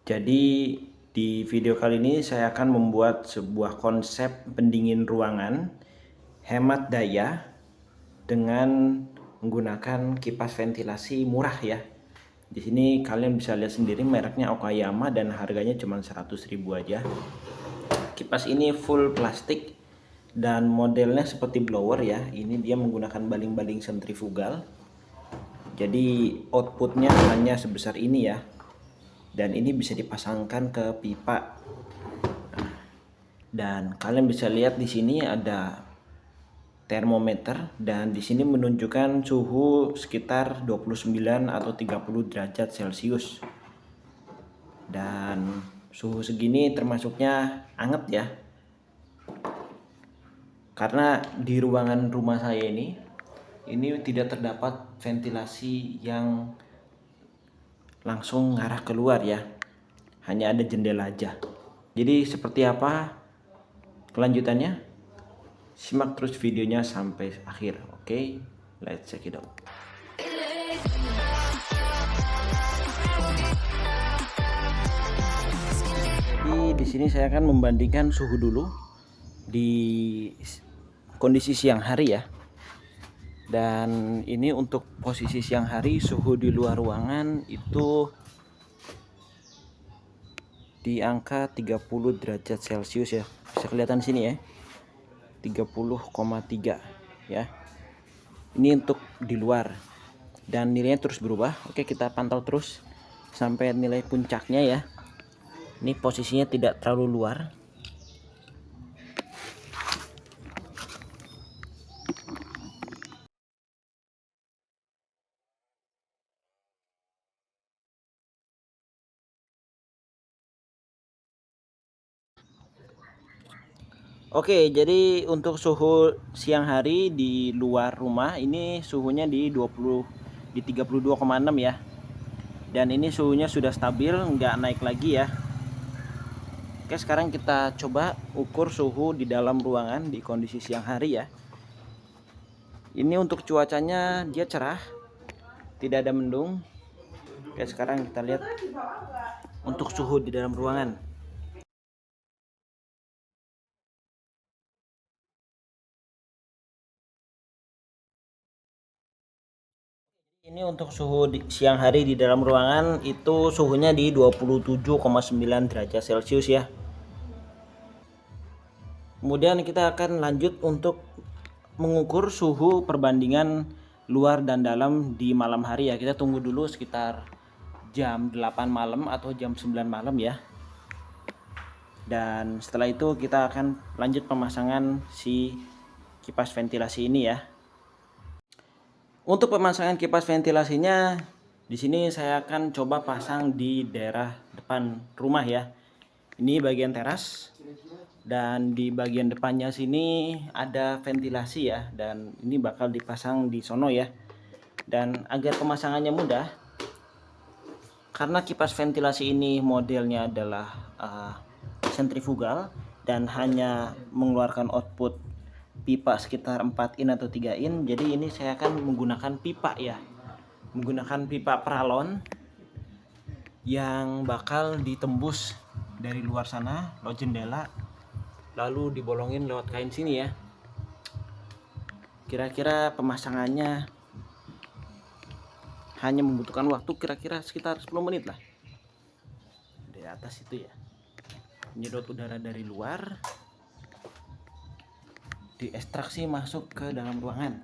Jadi di video kali ini saya akan membuat sebuah konsep pendingin ruangan hemat daya dengan menggunakan kipas ventilasi murah ya. Di sini kalian bisa lihat sendiri mereknya Okayama dan harganya cuma 100.000 aja. Kipas ini full plastik dan modelnya seperti blower ya. Ini dia menggunakan baling-baling sentrifugal. Jadi outputnya hanya sebesar ini ya. Dan ini bisa dipasangkan ke pipa. Dan kalian bisa lihat di sini ada termometer dan di sini menunjukkan suhu sekitar 29 atau 30 derajat Celcius. Dan suhu segini termasuknya hangat ya. Karena di ruangan rumah saya ini tidak terdapat ventilasi yang langsung ngarah keluar ya. Hanya ada jendela aja. Jadi seperti apa kelanjutannya? Simak terus videonya sampai akhir. Oke, let's check it out. Jadi di sini saya akan membandingkan suhu dulu di kondisi siang hari ya. Dan ini untuk posisi siang hari suhu di luar ruangan itu di angka 30 derajat Celcius ya. Bisa kelihatan di sini ya. 30,3 ya. Ini untuk di luar. Dan nilainya terus berubah. Oke, kita pantau terus sampai nilai puncaknya ya. Ini posisinya tidak terlalu luar. Oke, jadi untuk suhu siang hari di luar rumah ini suhunya di 32,6 ya. Dan ini suhunya sudah stabil, nggak naik lagi ya. Oke, sekarang kita coba ukur suhu di dalam ruangan di kondisi siang hari ya. Ini untuk cuacanya dia cerah, tidak ada mendung. Oke, sekarang kita lihat untuk suhu di dalam ruangan. Ini untuk suhu siang hari di dalam ruangan itu suhunya di 27,9 derajat Celcius ya. Kemudian kita akan lanjut untuk mengukur suhu perbandingan luar dan dalam di malam hari ya. Kita tunggu dulu sekitar jam 8 malam atau jam 9 malam ya. Dan setelah itu kita akan lanjut pemasangan si kipas ventilasi ini ya. Untuk pemasangan kipas ventilasinya di sini saya akan coba pasang di daerah depan rumah ya. Ini bagian teras dan di bagian depannya sini ada ventilasi ya, dan ini bakal dipasang di sono ya. Dan agar pemasangannya mudah, karena kipas ventilasi ini modelnya adalah sentrifugal dan hanya mengeluarkan output pipa sekitar 4 in atau 3 in. Jadi ini saya akan menggunakan pipa ya. Menggunakan pipa peralon yang bakal ditembus dari luar sana lewat jendela lalu dibolongin lewat kain sini ya. Kira-kira pemasangannya hanya membutuhkan waktu kira-kira sekitar 10 menit lah. Di atas itu ya. Menyedot udara dari luar, diekstraksi masuk ke dalam ruangan.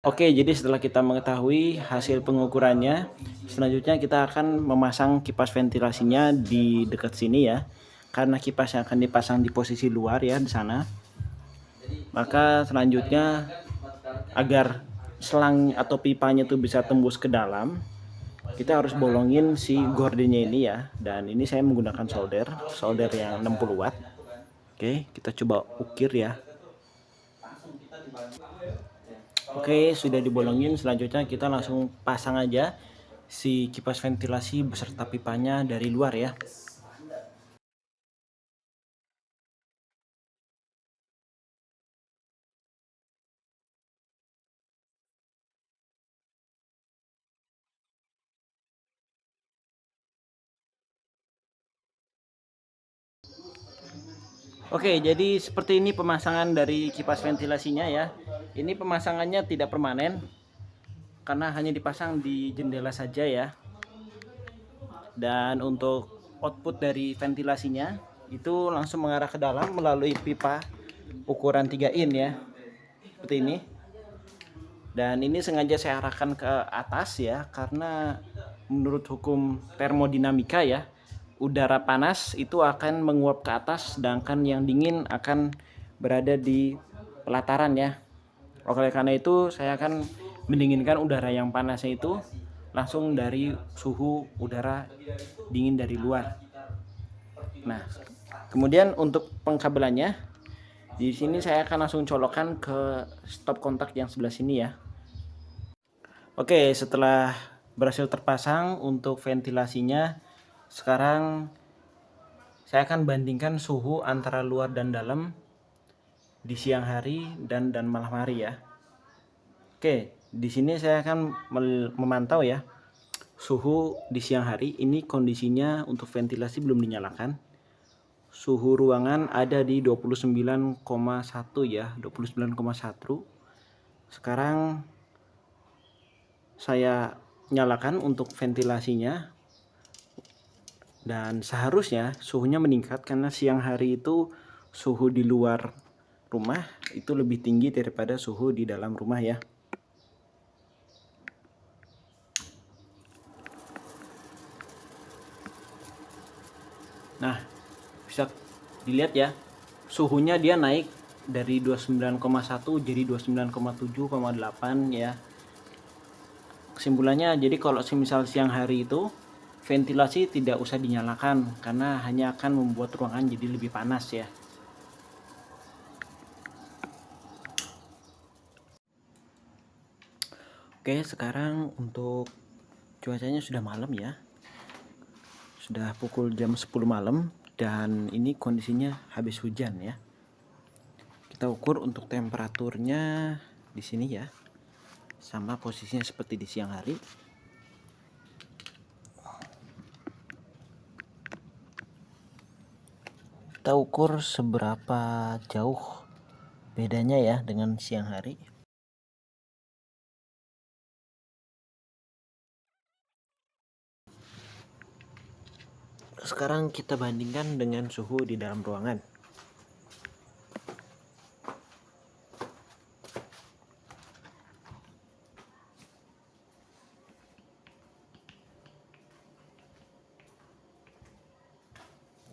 Oke, jadi setelah kita mengetahui hasil pengukurannya, selanjutnya kita akan memasang kipas ventilasinya di dekat sini ya. Karena kipas yang akan dipasang di posisi luar ya di sana. Maka selanjutnya agar selang atau pipanya itu bisa tembus ke dalam, kita harus bolongin si gordennya ini ya. Dan ini saya menggunakan solder yang 60 watt. Oke, kita coba ukir ya. Oke, sudah dibolongin. Selanjutnya kita langsung pasang aja si kipas ventilasi beserta pipanya dari luar ya. Oke, jadi seperti ini pemasangan dari kipas ventilasinya ya. Ini pemasangannya tidak permanen karena hanya dipasang di jendela saja ya. Dan untuk output dari ventilasinya itu langsung mengarah ke dalam melalui pipa ukuran 3 in ya. Seperti ini. Dan ini sengaja saya arahkan ke atas ya karena menurut hukum termodinamika ya, udara panas itu akan menguap ke atas sedangkan yang dingin akan berada di pelataran ya. Oleh karena itu saya akan mendinginkan udara yang panasnya itu langsung dari suhu udara dingin dari luar. Nah, kemudian untuk pengkabelannya di sini saya akan langsung colokkan ke stop kontak yang sebelah sini ya. Oke, setelah berhasil terpasang untuk ventilasinya, sekarang saya akan bandingkan suhu antara luar dan dalam di siang hari dan malam hari ya. Oke, di sini saya akan memantau ya suhu di siang hari. Ini kondisinya untuk ventilasi belum dinyalakan. Suhu ruangan ada di 29,1 ya, 29,1. Sekarang saya nyalakan untuk ventilasinya dan seharusnya suhunya meningkat karena siang hari itu suhu di luar rumah itu lebih tinggi daripada suhu di dalam rumah ya. Nah, bisa dilihat ya, suhunya dia naik dari 29,1 jadi 29,7,8 ya. Kesimpulannya, jadi kalau semisal siang hari itu ventilasi tidak usah dinyalakan karena hanya akan membuat ruangan jadi lebih panas ya. Oke, sekarang untuk cuacanya sudah malam ya. Sudah pukul jam 10 malam dan ini kondisinya habis hujan ya. Kita ukur untuk temperaturnya di sini ya. Sama posisinya seperti di siang hari. Kita ukur seberapa jauh bedanya ya dengan siang hari. Sekarang kita bandingkan dengan suhu di dalam ruangan.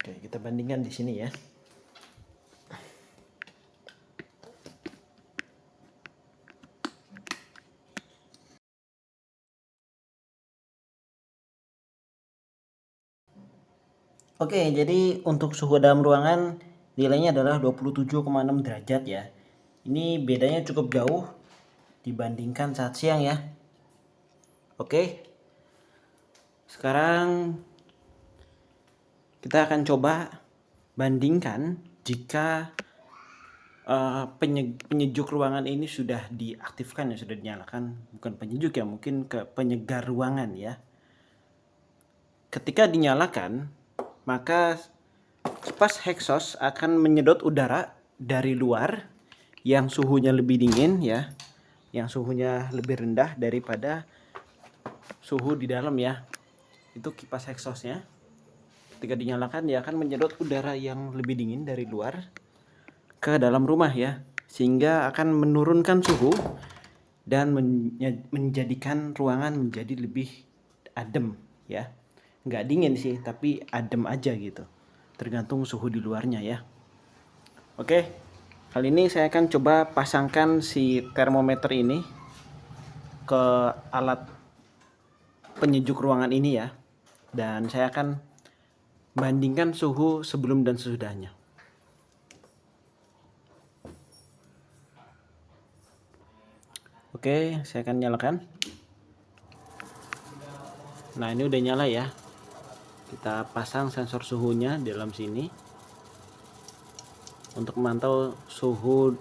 Oke, kita bandingkan di sini ya. Oke, jadi untuk suhu dalam ruangan nilainya adalah 27,6 derajat ya. Ini bedanya cukup jauh dibandingkan saat siang ya. Oke. Sekarang kita akan coba bandingkan jika penyejuk ruangan ini sudah diaktifkan ya, sudah dinyalakan, bukan penyejuk ya, mungkin ke penyegar ruangan ya. Ketika dinyalakan, maka kipas exhaust akan menyedot udara dari luar yang suhunya lebih dingin ya, yang suhunya lebih rendah daripada suhu di dalam ya. Itu kipas exhaustnya. Ketika dinyalakan dia akan menyedot udara yang lebih dingin dari luar ke dalam rumah ya, sehingga akan menurunkan suhu dan menjadikan ruangan menjadi lebih adem ya. Nggak dingin sih, tapi adem aja gitu. Tergantung suhu di luarnya ya. Oke, kali ini saya akan coba pasangkan si termometer ini ke alat penyejuk ruangan ini ya. Dan saya akan bandingkan suhu sebelum dan sesudahnya. Oke, saya akan nyalakan. Nah, ini udah nyala ya. Kita pasang sensor suhunya di dalam sini untuk memantau suhu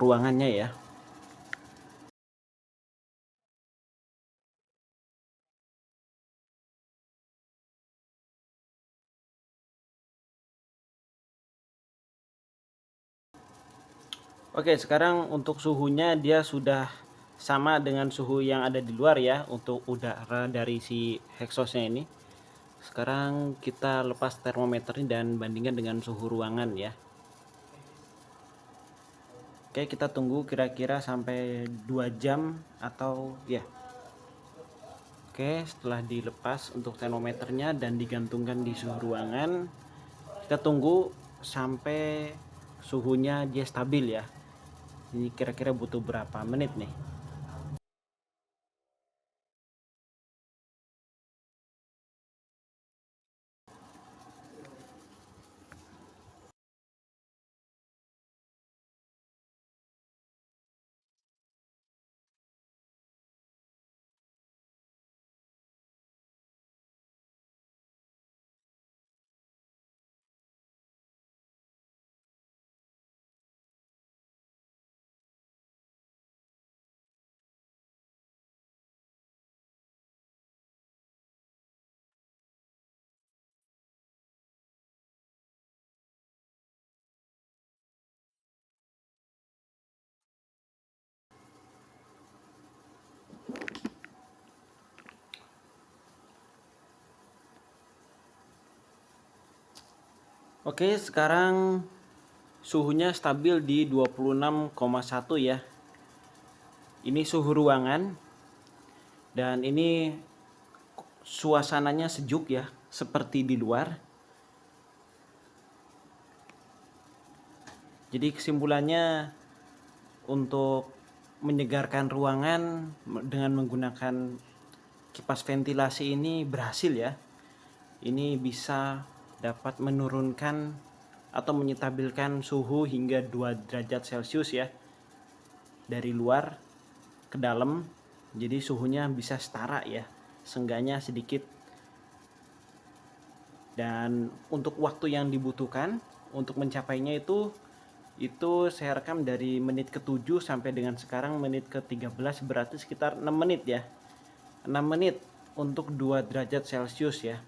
ruangannya ya. Oke, sekarang untuk suhunya dia sudah sama dengan suhu yang ada di luar ya, untuk udara dari si exhaustnya ini. Sekarang kita lepas termometernya dan bandingkan dengan suhu ruangan ya. Oke, kita tunggu kira-kira sampai 2 jam atau ya. Oke, setelah dilepas untuk termometernya dan digantungkan di suhu ruangan, kita tunggu sampai suhunya dia stabil ya. Ini kira-kira butuh berapa menit nih? Oke, sekarang suhunya stabil di 26,1 ya. Ini suhu ruangan dan ini suasananya sejuk ya, seperti di luar. Jadi kesimpulannya, untuk menyegarkan ruangan dengan menggunakan kipas ventilasi ini berhasil ya. Ini bisa dapat menurunkan atau menyetabilkan suhu hingga 2 derajat Celcius ya, dari luar ke dalam. Jadi suhunya bisa setara ya, seenggaknya sedikit. Dan untuk waktu yang dibutuhkan untuk mencapainya itu saya rekam dari menit ke-7 sampai dengan sekarang menit ke-13, berarti sekitar 6 menit ya. 6 menit untuk 2 derajat Celcius ya.